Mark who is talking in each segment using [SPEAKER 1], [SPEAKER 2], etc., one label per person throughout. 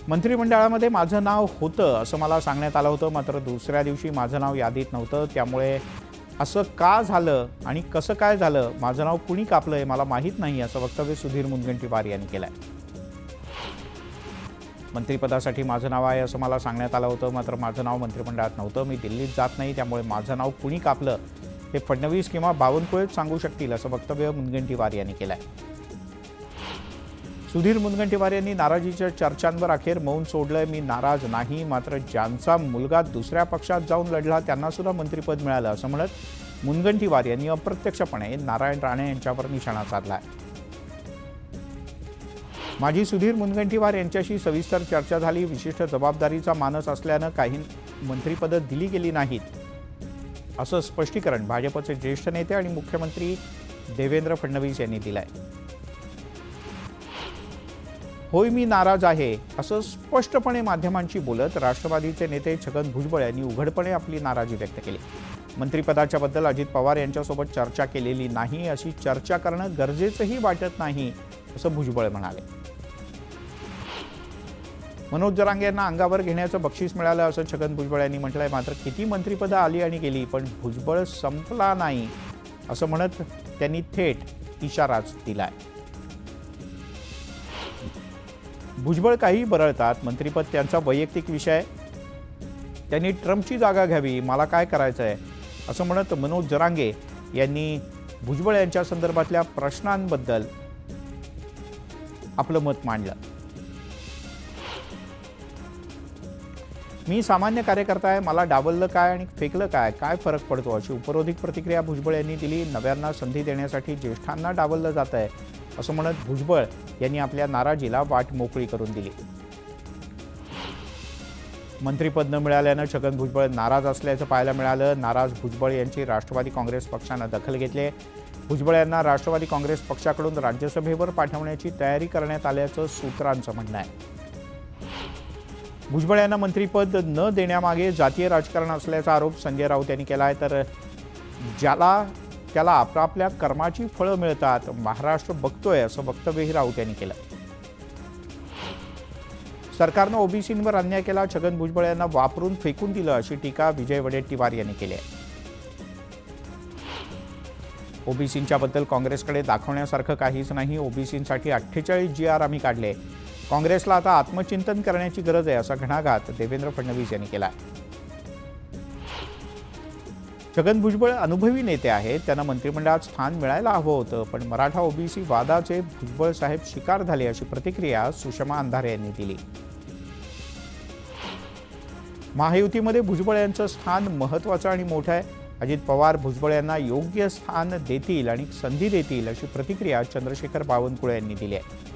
[SPEAKER 1] मंत्रिमंडळामध्ये माझं नाव होतं असं मला सांगण्यात आलं होतं, मात्र दुसऱ्या दिवशी माझं नाव यादीत नव्हतं. त्यामुळे असं का झालं आणि कसं काय झालं, माझं नाव कुणी कापलं हे मला माहीत नाही, असं वक्तव्य सुधीर मुनगंटीवार यांनी केलं आहे. मंत्रिपदासाठी माझं नाव आहे असं मला सांगण्यात आलं होतं, मात्र माझं नाव मंत्रिमंडळात नव्हतं. मी दिल्लीत जात नाही, त्यामुळे माझं नाव कुणी कापलं हे फडणवीस किंवा बावनकुळेच सांगू शकतील, असं वक्तव्य मुनगंटीवार यांनी केलं आहे. सुधीर मुनगंटीवार यांनी नाराजीच्या चर्चांवर अखेर मौन सोडलंय. मी नाराज नाही, मात्र ज्यांचा मुलगा दुसऱ्या पक्षात जाऊन लढला त्यांना सुद्धा मंत्रिपद मिळालं, असं म्हणत मुनगंटीवार यांनी अप्रत्यक्षपणे नारायण राणे यांच्यावर निशाणा साधलाय. माझी सुधीर मुनगंटीवार यांच्याशी सविस्तर चर्चा झाली. विशिष्ट जबाबदारीचा मानस असल्यानं काही मंत्रिपदं दिली गेली नाहीत, असं स्पष्टीकरण भाजपचे ज्येष्ठ नेते आणि मुख्यमंत्री देवेंद्र फडणवीस यांनी दिलंय. होय, मी नाराज आहे असं स्पष्टपणे माध्यमांशी बोलत राष्ट्रवादीचे नेते छगन भुजबळ यांनी उघडपणे आपली नाराजी व्यक्त केली. मंत्रिपदाच्या बद्दल अजित पवार यांच्यासोबत चर्चा केलेली नाही, अशी चर्चा करणं गरजेचंही वाटत नाही, असं भुजबळ म्हणाले. मनोज जरांगे यांना अंगावर घेण्याचं बक्षीस मिळालं असं छगन भुजबळ यांनी म्हटलंय. मात्र किती मंत्रिपदं आली आणि गेली, पण भुजबळ संपला नाही असं म्हणत त्यांनी थेट इशाराच दिलाय. भुजबळ काही बरळतात, मंत्रिपद त्यांचा वैयक्तिक विषय, त्यांनी ट्रम्पची जागा घ्यावी, मला काय करायचं आहे असं म्हणत मनोज जरांगे यांनी भुजबळ यांच्या संदर्भातल्या प्रश्नांबद्दल आपलं मत मांडलं. मी सामान्य कार्यकर्ता आहे, मला डावललं काय आणि फेकलं काय, काय फरक पडतो, अशी उपरोधिक प्रतिक्रिया भुजबळ यांनी दिली. नव्यांना संधी देण्यासाठी ज्येष्ठांना डावललं जात आहे असं म्हणत भुजबळ यांनी आपल्या नाराजीला वाट मोकळी करून दिली. मंत्रिपद न मिळाल्यानं छगन भुजबळ नाराज असल्याचं पाहायला मिळालं. नाराज भुजबळ यांची राष्ट्रवादी काँग्रेस पक्षानं दखल घेतली. भुजबळ यांना राष्ट्रवादी काँग्रेस पक्षाकडून राज्यसभेवर पाठवण्याची तयारी करण्यात आल्याचं सूत्रांचं म्हणणं आहे. भुजबळ यांना मंत्रिपद न देण्यामागे जातीय राजकारण असल्याचा आरोप संजय राऊत यांनी केला आहे. तर त्याला आपापल्या कर्माची फळं मिळतात, महाराष्ट्र बघतोय असं वक्तव्यही राऊत यांनी केलं. सरकारनं ओबीसींवर अन्याय केला, छगन भुजबळ यांना वापरून फेकून दिलं, अशी टीका विजय वडेट्टीवार यांनी केली आहे. ओबीसींच्या बद्दल काँग्रेसकडे दाखवण्यासारखं काहीच नाही. ओबीसींसाठी 48 GR आम्ही काढले. काँग्रेसला आता आत्मचिंतन करण्याची गरज आहे, असा घणाघात देवेंद्र फडणवीस यांनी केला. छगन भुजबळ अनुभवी नेते आहेत, त्यांना मंत्रिमंडळात स्थान मिळायला हवं होतं, पण मराठा ओबीसी वादाचे भुजबळ साहेब शिकार झाले, अशी प्रतिक्रिया सुषमा अंधारे यांनी दिली. महायुतीमध्ये भुजबळ यांचं स्थान महत्त्वाचं आणि मोठं आहे. अजित पवार भुजबळ यांना योग्य स्थान देतील आणि संधी देतील, अशी प्रतिक्रिया चंद्रशेखर बावनकुळे यांनी दिली आहे.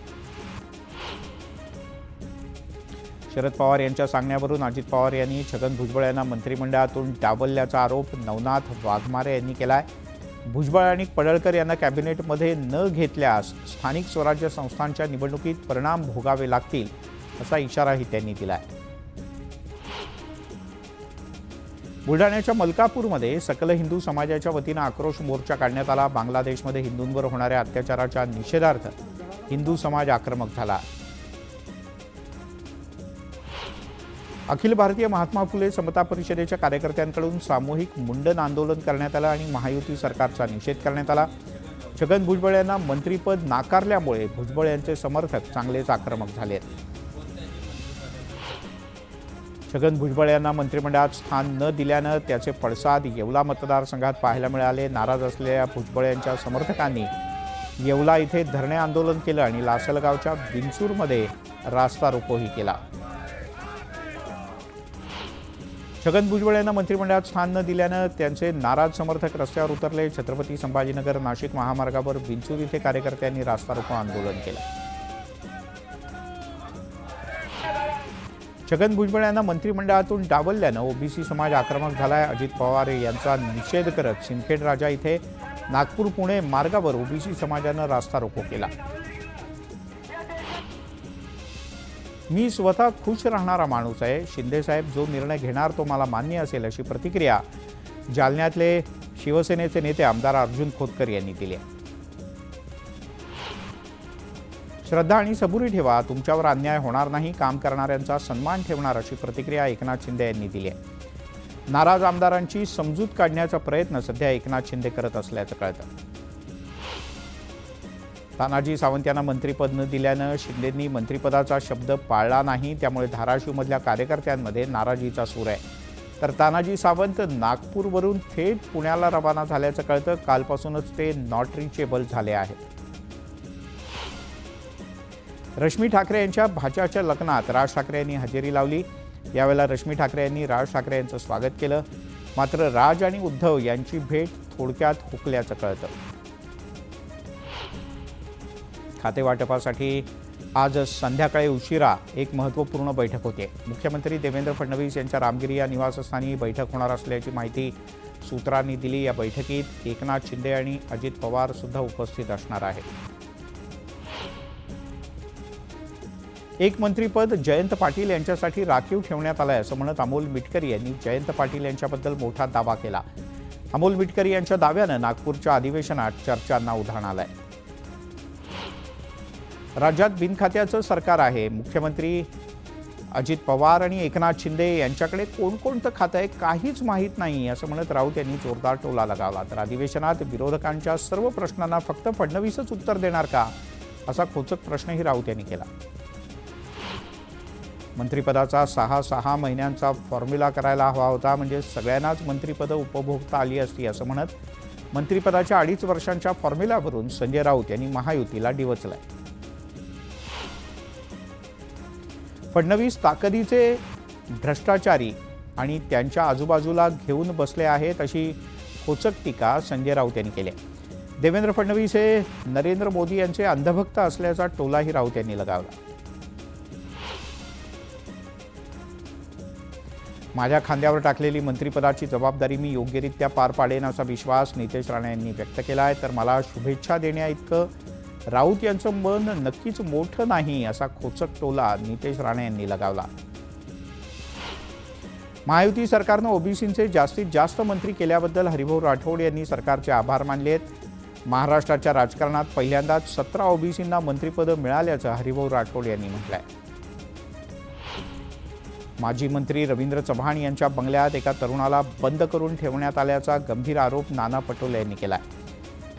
[SPEAKER 1] शरद पवार यांच्या सांगण्यावरून अजित पवार यांनी छगन भुजबळ यांना मंत्रिमंडळातून डावलल्याचा आरोप नवनाथ वाघमारे यांनी केला आहे. भुजबळ आणि पडळकर यांना कॅबिनेटमध्ये न घेतल्यास स्थानिक स्वराज्य संस्थांच्या निवडणुकीत परिणाम भोगावे लागतील, असा इशाराही त्यांनी दिला आहे. बुलढाण्याच्या मलकापूरमध्ये सकल हिंदू समाजाच्या वतीनं आक्रोश मोर्चा काढण्यात आला. बांगलादेशमध्ये हिंदूंवर होणाऱ्या अत्याचाराच्या निषेधार्थ हिंदू समाज आक्रमक झाला. अखिल भारतीय महात्मा फुले समता परिषदेच्या कार्यकर्त्यांकडून सामूहिक मुंडन आंदोलन करण्यात आलं आणि महायुती सरकारचा निषेध करण्यात आला. छगन भुजबळ यांना मंत्रिपद नाकारल्यामुळे भुजबळ यांचे समर्थक चांगलेच आक्रमक झाले. छगन भुजबळ यांना मंत्रिमंडळात स्थान न दिल्यानं त्याचे पडसाद येवला मतदारसंघात पाहायला मिळाले. नाराज असलेल्या भुजबळ यांच्या समर्थकांनी येवला इथे धरणे आंदोलन केलं आणि लासलगावच्या बिनसूरमध्ये रास्ता रोकोही केला. छगन भुजबळ यांना मंत्रिमंडळात स्थान न दिल्यानं त्यांचे नाराज समर्थक रस्त्यावर उतरले. छत्रपती संभाजीनगर नाशिक महामार्गावर बिनसूर इथे कार्यकर्त्यांनी रास्ता रोको आंदोलन केलं. छगन भुजबळ यांना मंत्रिमंडळातून डावलल्यानं ओबीसी समाज आक्रमक झालाय. अजित पवार यांचा निषेध करत सिंदखेड राजा इथे नागपूर पुणे मार्गावर ओबीसी समाजानं रास्ता रोको केला. मी स्वतः खुश राहणारा माणूस आहे. शिंदेसाहेब जो निर्णय घेणार तो मला मान्य असेल, अशी प्रतिक्रिया जालन्यातले शिवसेनेचे नेते आमदार अर्जुन खोतकर यांनी दिली आहे. श्रद्धा आणि सबुरी ठेवा, तुमच्यावर अन्याय होणार नाही, काम करणाऱ्यांचा सन्मान ठेवणार, अशी प्रतिक्रिया एकनाथ शिंदे यांनी दिली आहे. नाराज आमदारांची समजूत काढण्याचा प्रयत्न सध्या एकनाथ शिंदे करत असल्याचं कळतं. तानाजी सावंत यांना मंत्रिपद न दिल्यानं शिंदेंनी मंत्रिपदाचा शब्द पाळला नाही, त्यामुळे धाराशिवमधल्या कार्यकर्त्यांमध्ये नाराजीचा सूर आहे. तर तानाजी सावंत नागपूरवरून थेट पुण्याला रवाना झाल्याचं कळतं. कालपासूनच ते नॉट रिचेबल झाले आहेत. रश्मी ठाकरे यांच्या भाच्याच्या लग्नात राज ठाकरे यांनी हजेरी लावली. यावेळेला रश्मी ठाकरे यांनी राज ठाकरे यांचं स्वागत केलं. मात्र राज आणि उद्धव यांची भेट थोडक्यात हुकल्याचं कळतं. खातेवाटपासाठी आज संध्याकाळी उशिरा एक महत्त्वपूर्ण बैठक होते. मुख्यमंत्री देवेंद्र फडणवीस यांच्या रामगिरी या निवासस्थानी बैठक होणार असल्याची माहिती सूत्रांनी दिली. या बैठकीत एकनाथ शिंदे आणि अजित पवार सुद्धा उपस्थित असणार आहेत. एक मंत्रिपद जयंत पाटील यांच्यासाठी राखीव ठेवण्यात आलंय असं म्हणत अमोल मिटकरी यांनी जयंत पाटील यांच्याबद्दल मोठा दावा केला. अमोल मिटकरी यांच्या दाव्यानं नागपूरच्या अधिवेशनात चर्चांना उधाण आलंय. राज्यात बिनखात्याचं सरकार आहे. मुख्यमंत्री अजित पवार आणि एकनाथ शिंदे यांच्याकडे कोणकोणतं खातं आहे काहीच माहीत नाही असं म्हणत राऊत यांनी जोरदार टोला लगावला. तर अधिवेशनात विरोधकांच्या सर्व प्रश्नांना फक्त फडणवीसच उत्तर देणार का, असा खोचक प्रश्नही राऊत यांनी केला. मंत्रिपदाचा 6 महिन्यांचा फॉर्म्युला करायला हवा होता, म्हणजे सगळ्यांनाच मंत्रिपदं उपभोगता आली असती असं म्हणत मंत्रिपदाच्या 2.5 वर्षांच्या फॉर्म्युल्यावरून संजय राऊत यांनी महायुतीला डिवचलंय. फडणवीस ताकदीचे भ्रष्टाचारी आणि त्यांच्या आजूबाजूला घेऊन बसले आहेत अशी खोचक टीका संजय राऊत यांनी केली. देवेंद्र फडणवीस हे नरेंद्र मोदी यांचे अंधभक्त असल्याचा टोलाही राऊत यांनी लगावला. माझ्या खांद्यावर टाकलेली मंत्रिपदाची जबाबदारी मी योग्यरित्या पार पाडेन असा विश्वास नितेश राणे यांनी व्यक्त केला आहे. तर मला शुभेच्छा देण्याइतकं राऊत यांचं मन नक्कीच मोठं नाही असा खोचक टोला नितेश राणे यांनी लगावला. महायुती सरकारनं ओबीसींचे जास्तीत जास्त मंत्री केल्याबद्दल हरिभाऊ राठोड यांनी सरकारचे आभार मानले आहेत. महाराष्ट्राच्या राजकारणात पहिल्यांदाच 17 ओबीसींना मंत्रिपदं मिळाल्याचं हरिभाऊ राठोड यांनी म्हटलंय. माजी मंत्री रवींद्र चव्हाण यांच्या बंगल्यात एका तरुणाला बंद करून ठेवण्यात आल्याचा गंभीर आरोप नाना पटोले यांनी केला.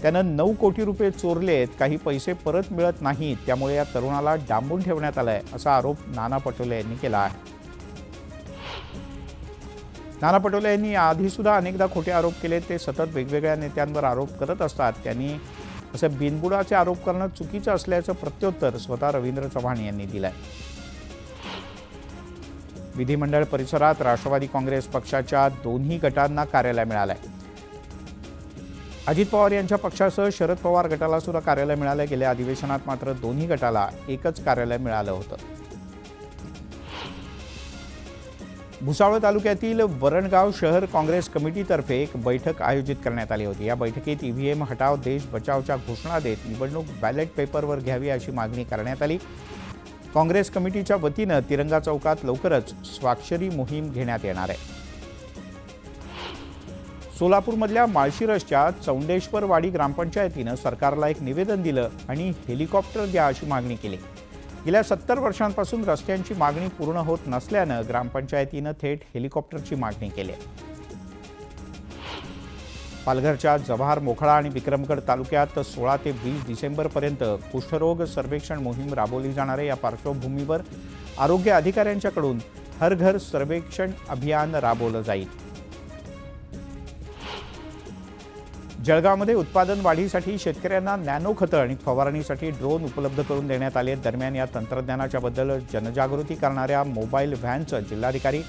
[SPEAKER 1] त्यानं 9 कोटी रुपये चोरलेत, काही पैसे परत मिळत नाहीत, त्यामुळे या तरुणाला डांबून ठेवण्यात आलाय असा आरोप नाना पटोले यांनी केला आहे. नाना पटोले यांनी आधीसुद्धा अनेकदा खोटे आरोप केले. ते सतत वेगवेगळ्या नेत्यांवर आरोप करत असतात. त्यांनी असं बिनबुडाचे आरोप करणं चुकीचं असल्याचं प्रत्युत्तर स्वतः रवींद्र चव्हाण यांनी दिलंय. विधिमंडळ परिसरात राष्ट्रवादी काँग्रेस पक्षाच्या दोन्ही गटांना कार्यालय मिळालंय. अजित पवार यांच्या पक्षासह शरद पवार गटाला सुद्धा कार्यालय मिळालं. गेल्या अधिवेशनात मात्र दोन्ही गटाला एकच कार्यालय मिळालं होतं. भुसावळ तालुक्यातील वरणगाव शहर काँग्रेस कमिटीतर्फे एक बैठक आयोजित करण्यात आली होती. या बैठकीत ईव्हीएम हटाव देश बचावच्या घोषणा देत निवडणूक बॅलेट पेपरवर घ्यावी अशी मागणी करण्यात आली. काँग्रेस कमिटीच्या वतीनं तिरंगा चौकात लवकरच स्वाक्षरी मोहीम घेण्यात येणार आहे. सोलापूरमधल्या माळशिरसच्या चौंडेश्वरवाडी ग्रामपंचायतीनं सरकारला एक निवेदन दिलं आणि हेलिकॉप्टर द्या अशी मागणी केली. गेल्या 70 वर्षांपासून रस्त्यांची मागणी पूर्ण होत नसल्यानं ग्रामपंचायतीनं थेट हेलिकॉप्टरची मागणी केली. पालघरच्या जव्हार, मोखाडा आणि विक्रमगड तालुक्यात 16 ते 20 डिसेंबरपर्यंत कुष्ठरोग सर्वेक्षण मोहीम राबवली जाणार आहे. या पार्श्वभूमीवर आरोग्य अधिकाऱ्यांच्याकडून हर घर सर्वेक्षण अभियान राबवलं जाईल. जळगावमध्ये उत्पादन वाढीसाठी शेतकऱ्यांना नॅनो खतं आणि फवारणीसाठी ड्रोन उपलब्ध करून देण्यात आले. दरम्यान या तंत्रज्ञानाच्या बद्दल जनजागृती करणाऱ्या मोबाईल व्हॅनचं जिल्हाधिकारी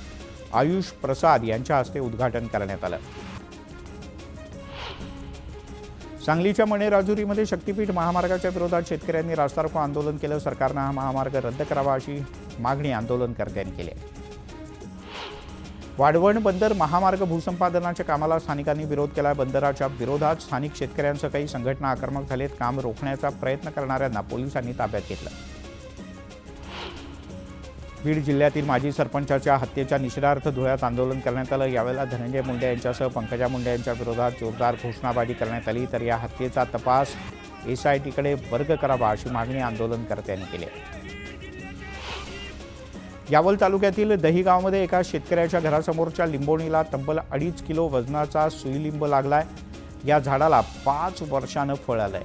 [SPEAKER 1] आयुष प्रसाद यांच्या हस्ते उद्घाटन करण्यात आलं. सांगलीच्या मणेराजुरीमध्ये शक्तीपीठ महामार्गाच्या विरोधात शेतकऱ्यांनी रास्तारोको आंदोलन केलं. सरकारनं हा महामार्ग रद्द करावा अशी मागणी आंदोलनकर्त्यांनी केली. वाढवण बंदर महामार्ग भूसंपादनाच्या कामाला स्थानिकांनी विरोध केला. बंदराच्या विरोधात स्थानिक शेतकऱ्यांसह काही संघटना आक्रमक झालेत. काम रोखण्याचा प्रयत्न करणाऱ्यांना पोलिसांनी ताब्यात घेतलं. बीड जिल्ह्यातील माजी सरपंचाच्या हत्येच्या निषेधार्थ धुळ्यात आंदोलन करण्यात आलं. यावेळेला धनंजय मुंडे यांच्यासह पंकजा मुंडे यांच्या विरोधात जोरदार घोषणाबाजी करण्यात आली. तर या हत्येचा तपास SITकडे वर्ग करावा अशी मागणी आंदोलनकर्त्यांनी केली आहे. यावल तालुक्यातील दहीगावमध्ये एका शेतकऱ्याच्या घरासमोरच्या लिंबोणीला तब्बल 2.5 किलो वजनाचा सुईलिंब लागलाय. या झाडाला 5 वर्षानं फळ आलंय.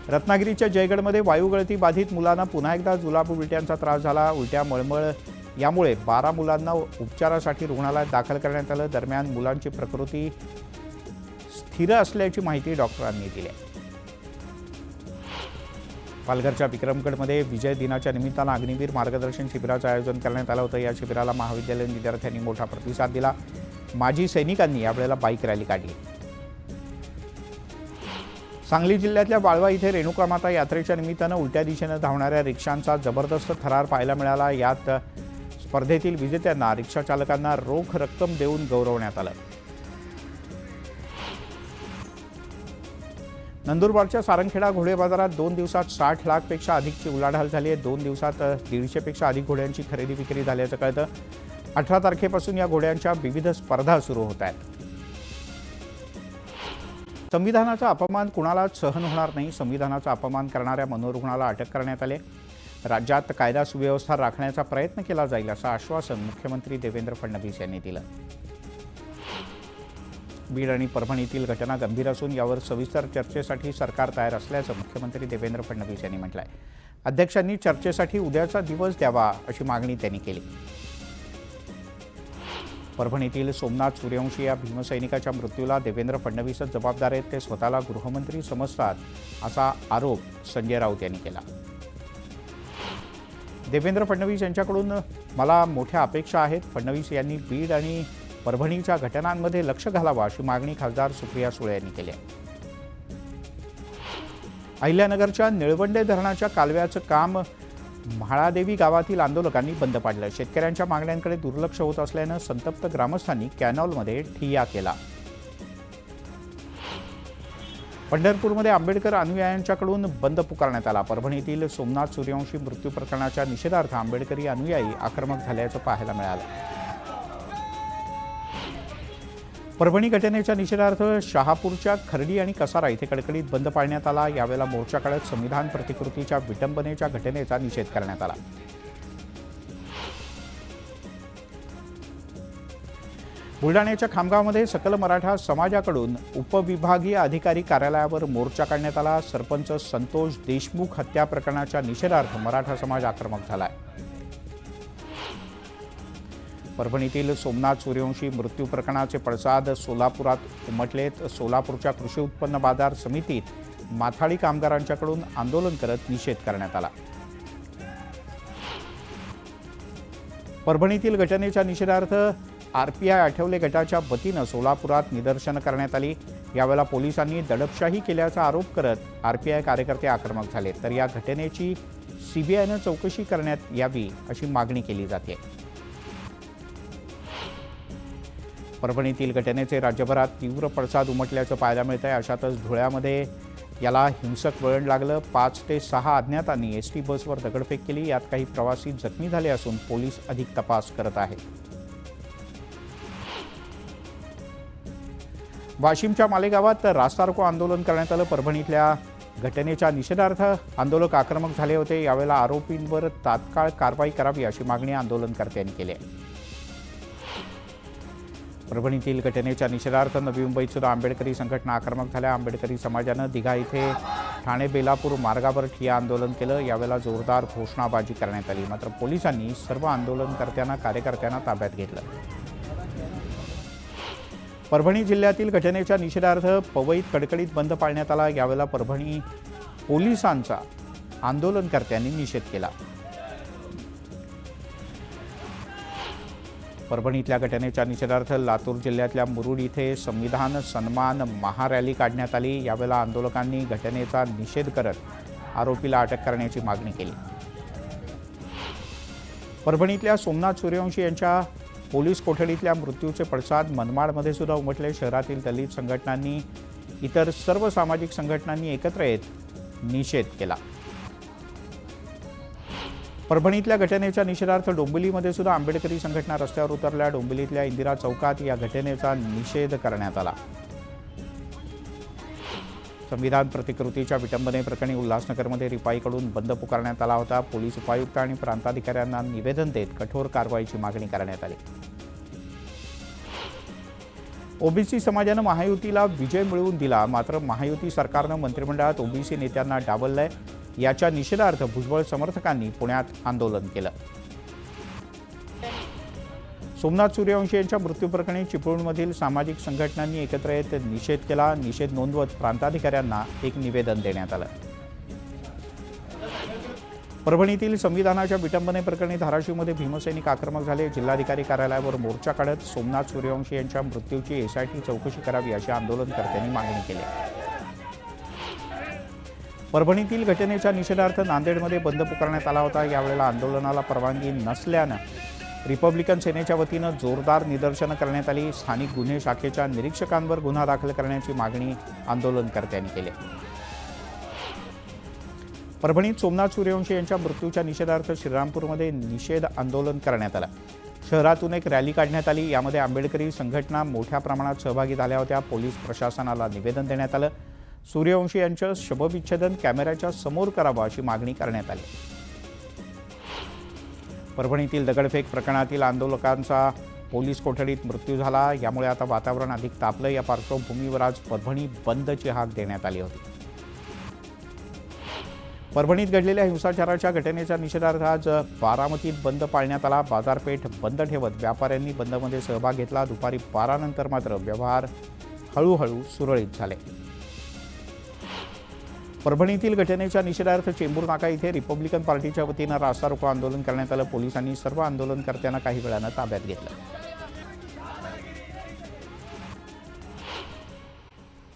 [SPEAKER 1] रत्नागिरीच्या जयगडमध्ये वायुगळती बाधित मुलांना पुन्हा एकदा जुलाब उलट्यांचा त्रास झाला. उलट्या मळमळ यामुळे 12 मुलांना उपचारासाठी रुग्णालयात दाखल करण्यात आलं. दरम्यान मुलांची प्रकृती स्थिर असल्याची माहिती डॉक्टरांनी दिली. पालघरच्या विक्रमगडमध्ये विजय दिनाच्या निमित्तानं अग्निवीर मार्गदर्शन शिबिराचं आयोजन करण्यात आलं होतं. या शिबिराला महाविद्यालयीन विद्यार्थ्यांनी मोठा प्रतिसाद दिला. माजी सैनिकांनी यावेळेला बाईक रॅली काढली. सांगली जिल्ह्यातल्या वाळवा इथे रेणुकामाता यात्रेच्या निमित्तानं उलट्या दिशेनं धावणाऱ्या रिक्षांचा जबरदस्त थरार पाहायला मिळाला. यात स्पर्धेतील विजेत्यांना रिक्षा चालकांना रोख रक्कम देऊन गौरवण्यात आलं. नंदुरबारच्या सारंगखेडा घोडे बाजारात 2 दिवसात 60 लाखपेक्षा अधिकची उलाढाल झाली आहे. 2 दिवसात 150 पेक्षा अधिक घोड्यांची खरेदी विक्री झाल्याचं कळतं. 18 तारखेपासून या घोड्यांच्या विविध स्पर्धा सुरू होत आहेत. संविधानाचा अपमान कुणालाच सहन होणार नाही. संविधानाचा अपमान करणाऱ्या मनोरुग्णाला अटक करण्यात आले. राज्यात कायदा सुव्यवस्था राखण्याचा प्रयत्न केला जाईल असं आश्वासन मुख्यमंत्री देवेंद्र फडणवीस यांनी दिलं. बीड आणि परभणीतील घटना गंभीर असून यावर सविस्तर चर्चेसाठी सरकार तयार असल्याचं मुख्यमंत्री देवेंद्र फडणवीस यांनी म्हटलंय. अध्यक्षांनी चर्चेसाठी उद्याचा दिवस द्यावा अशी मागणी त्यांनी केली. परभणीतील सोमनाथ सूर्यवंशी या भीमसैनिकाच्या मृत्यूला देवेंद्र फडणवीसच जबाबदार आहेत. ते स्वतःला गृहमंत्री समजतात असा आरोप संजय राऊत यांनी केला. देवेंद्र फडणवीस यांच्याकडून मला मोठ्या अपेक्षा आहेत. फडणवीस यांनी बीड आणि परभणीच्या घटनांमध्ये लक्ष घालावं अशी मागणी खासदार सुप्रिया सुळे यांनी केली आहे. अहिल्यानगरच्या निळवंडे धरणाच्या कालव्याचं काम म्हाळादेवी गावातील आंदोलकांनी बंद पाडलं. शेतकऱ्यांच्या मागण्यांकडे दुर्लक्ष होत असल्यानं संतप्त ग्रामस्थांनी कॅनॉलमध्ये ठिय्या केला. पंढरपूरमध्ये आंबेडकर अनुयायांच्याकडून बंद पुकारण्यात आला. परभणीतील सोमनाथ सूर्यवंशी मृत्यू प्रकरणाच्या निषेधार्थ आंबेडकरी अनुयायी आक्रमक झाल्याचं पाहायला मिळालं. परभणी घटनेच्या निषेधार्थ शहापूरच्या खर्डी आणि कसारा इथे कडकडीत बंद पाळण्यात आला. यावेळेला मोर्चा काढत संविधान प्रतिकृतीच्या विटंबनेच्या घटनेचा निषेध करण्यात आला. बुलढाण्याच्या खामगावमध्ये सकल मराठा समाजाकडून उपविभागीय अधिकारी कार्यालयावर मोर्चा काढण्यात आला. सरपंच संतोष देशमुख हत्या प्रकरणाच्या निषेधार्थ मराठा समाज आक्रमक झालाय. परभणीतील सोमनाथ सूर्यवंशी मृत्यू प्रकरणाचे पडसाद सोलापुरात उमटलेत. सोलापूरच्या कृषी उत्पन्न बाजार समितीत माथाडी कामगारांच्याकडून आंदोलन करत निषेध करण्यात आला. परभणीतील घटनेच्या निषेधार्थ RPI आठवले गटाच्या वतीनं सोलापुरात निदर्शनं करण्यात आली. यावेळेला पोलिसांनी दडपशाही केल्याचा आरोप करत RPI कार्यकर्ते आक्रमक झाले. तर या घटनेची CBIनं चौकशी करण्यात यावी अशी मागणी केली जाते. परभणीतील घटनेचे राज्यभरात तीव्र पडसाद उमटल्याचं पाहायला मिळत आहे. अशातच धुळ्यामध्ये याला हिंसक वळण लागलं. 5 ते 6 अज्ञातांनी ST बसवर दगडफेक केली. यात काही प्रवासी जखमी झाले असून पोलीस अधिक तपास करत आहेत. वाशिमच्या मालेगावात रास्ता रोको आंदोलन करण्यात आलं. परभणीतल्या घटनेच्या निषेधार्थ आंदोलक आक्रमक झाले होते. यावेळेला आरोपींवर तात्काळ कारवाई करावी अशी मागणी आंदोलनकर्त्यांनी केली आहे. परभणीतील घटनेच्या निषेधार्थ नवी मुंबईत सुद्धा आंबेडकरी संघटना आक्रमक झाल्या. आंबेडकरी समाजानं दिघा इथे ठाणे बेलापूर मार्गावर ठिय्या आंदोलन केलं. यावेळेला जोरदार घोषणाबाजी करण्यात आली. मात्र पोलिसांनी सर्व आंदोलनकर्त्यांना कार्यकर्त्यांना ताब्यात घेतलं. परभणी जिल्ह्यातील घटनेच्या निषेधार्थ पवईत कडकडीत बंद पाळण्यात आला. यावेळेला परभणी पोलिसांचा आंदोलनकर्त्यांनी निषेध केला. परभणीतल्या घटनेच्या निषेधार्थ लातूर जिल्ह्यातल्या मुरुड इथे संविधान सन्मान महारॅली काढण्यात आली. यावेळेला आंदोलकांनी घटनेचा निषेध करत आरोपीला अटक करण्याची मागणी केली. परभणीतल्या सोमनाथ सूर्यवंशी यांच्या पोलीस कोठडीतल्या मृत्यूचे पडसाद मनमाडमध्ये सुद्धा उमटले. शहरातील दलित संघटनांनी इतर सर्व सामाजिक संघटनांनी एकत्र येत निषेध केला. परभणीतल्या घटनेच्या निषेधार्थ डोंबिवलीमध्ये सुद्धा आंबेडकरी संघटना रस्त्यावर उतरल्या. डोंबिवलीतल्या इंदिरा चौकात या घटनेचा निषेध करण्यात आला. संविधान प्रतिकृतीच्या विटंबनेप्रकरणी उल्हासनगरमध्ये रिपाईकडून बंद पुकारण्यात आला होता. पोलीस उपायुक्त आणि प्रांताधिकाऱ्यांना निवेदन देत कठोर कारवाईची मागणी करण्यात आली. ओबीसी समाजानं महायुतीला विजय मिळवून दिला, मात्र महायुती सरकारनं मंत्रिमंडळात ओबीसी नेत्यांना डावललंय. याच्या निषेधार्थ भुजबळ समर्थकांनी पुण्यात आंदोलन केलं. सोमनाथ सूर्यवंशी यांच्या मृत्यूप्रकरणी चिपळूणमधील सामाजिक संघटनांनी एकत्र येत निषेध केला. निषेध नोंदवत प्रांताधिकाऱ्यांना एक निवेदन देण्यात आलं. परभणीतील संविधानाच्या विटंबनेप्रकरणी धाराशिवमध्ये भीमसैनिक आक्रमक झाले. जिल्हाधिकारी कार्यालयावर मोर्चा काढत सोमनाथ सूर्यवंशी यांच्या मृत्यूची एसआयटी चौकशी करावी अशी आंदोलनकर्त्यांनी मागणी केली. परभणीतील घटनेच्या निषेधार्थ नांदेडमध्ये बंद पुकारण्यात आला होता. यावेळेला आंदोलनाला परवानगी नसल्यानं रिपब्लिकन सेनेच्या वतीनं जोरदार निदर्शनं करण्यात आली. स्थानिक गुन्हे शाखेच्या निरीक्षकांवर गुन्हा दाखल करण्याची मागणी आंदोलनकर्त्यांनी केली. परभणीत सोमनाथ सूर्यवंशी यांच्या मृत्यूच्या निषेधार्थ श्रीरामपूरमध्ये निषेध आंदोलन करण्यात आलं. शहरातून एक रॅली काढण्यात आली. यामध्ये आंबेडकरी संघटना मोठ्या प्रमाणात सहभागी झाल्या होत्या. पोलीस प्रशासनाला निवेदन देण्यात आलं. सूर्यवंशी यांचं शवविच्छेदन कॅमेऱ्याच्या समोर करावं अशी मागणी करण्यात आली. परभणीतील दगडफेक प्रकरणातील आंदोलकांचा पोलीस कोठडीत मृत्यू झाला. यामुळे आता वातावरण अधिक तापलं. या पार्श्वभूमीवर आज परभणी बंदची हाक देण्यात आली होती. परभणीत घडलेल्या हिंसाचाराच्या घटनेच्या निषेधार्थ आज बारामतीत बंद पाळण्यात आला. बाजारपेठ बंद ठेवत व्यापाऱ्यांनी बंदमध्ये सहभाग घेतला. दुपारी 12 नंतर मात्र व्यवहार हळूहळू सुरळीत झाले. परभणीतील घटनेच्या निषेधार्थ चेंबूर नाका इथे रिपब्लिकन पार्टीच्या वतीनं रास्ता रोको आंदोलन करण्यात आलं. पोलिसांनी सर्व आंदोलनकर्त्यांना काही वेळानं ताब्यात घेतलं.